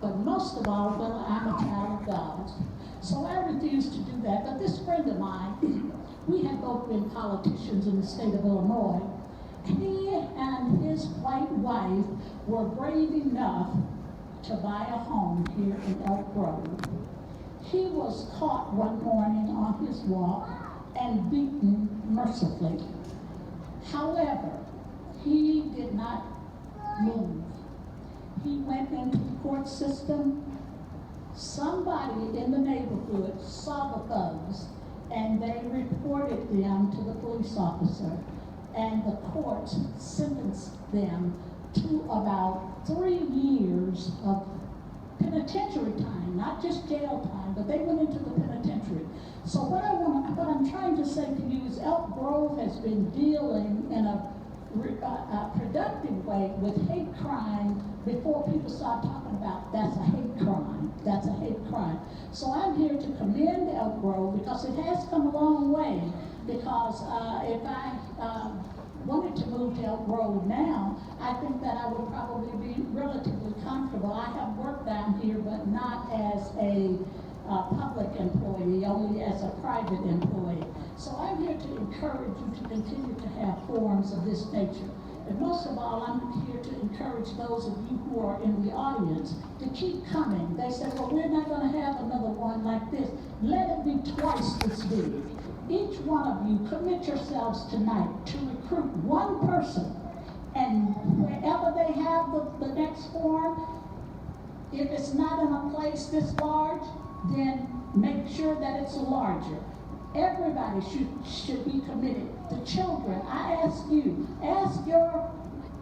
But most of all, well, I'm a child of God. So I refused to do that. But this friend of mine, we had both been politicians in the state of Illinois. He and his white wife were brave enough to buy a home here in Elk Grove. He was caught one morning on his walk and beaten mercifully. However, he did not move. He went into the court system. Somebody in the neighborhood saw the thugs, and they reported them to the police officer, and the court sentenced them to about 3 years of penitentiary time, not just jail time, but they went into the penitentiary. So what I'm trying to say to you is Elk Grove has been dealing in a productive way with hate crime before people start talking about that's a hate crime, that's a hate crime. So I'm here to commend Elk Grove because it has come a long way, because if I wanted to move to Elk Grove now, I think that I would probably be relatively comfortable. I have worked down here, but not as a public employee, only as a private employee. So I'm here to encourage you to continue to have forums of this nature. And most of all, I'm here to encourage those of you who are in the audience to keep coming. They said, well, we're not going to have another one like this. Let it be twice this big. Each one of you commit yourselves tonight to recruit one person, and wherever they have the next forum, if it's not in a place this large, then make sure that it's larger. Everybody should be committed. The children, I ask you, ask your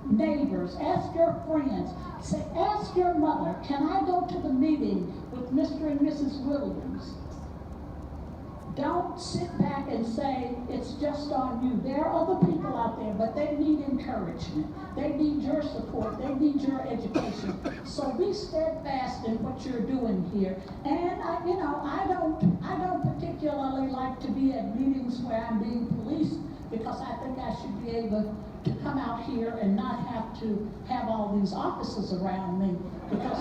neighbors, ask your friends, say, ask your mother, can I go to the meeting with Mr. and Mrs. Williams? Don't sit back and say it's just on you. There are other people out there, but they need encouragement. They need your support. They need your education. So be steadfast in what you're doing here. And I don't particularly like to be at meetings where I'm being policed, because I think I should be able to come out here and not have to have all these officers around me, because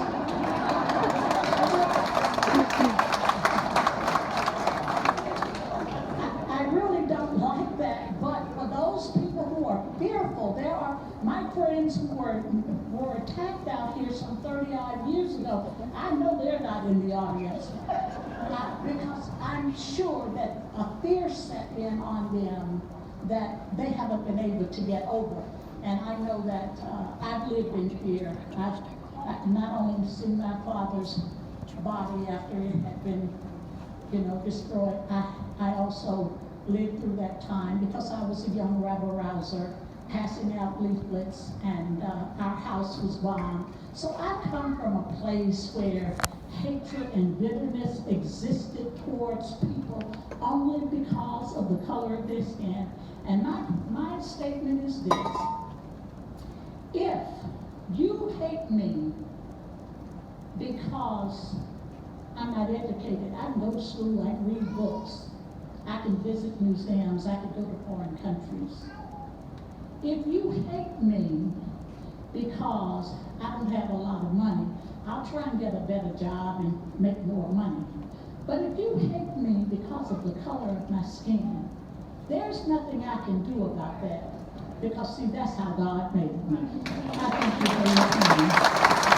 fearful. There are my friends who were attacked out here some 30-odd years ago. I know they're not in the audience because I'm sure that a fear set in on them that they haven't been able to get over. And I know that I've lived in fear. I've not only seen my father's body after it had been, destroyed. I also lived through that time because I was a young rabble-rouser passing out leaflets, and our house was bombed. So I come from a place where hatred and bitterness existed towards people only because of the color of their skin. And my statement is this: if you hate me because I'm not educated, I can go to school, I can read books, I can visit museums, I can go to foreign countries. If you hate me because I don't have a lot of money, I'll try and get a better job and make more money. But if you hate me because of the color of my skin, there's nothing I can do about that. Because see, that's how God made me. I thank you for your time.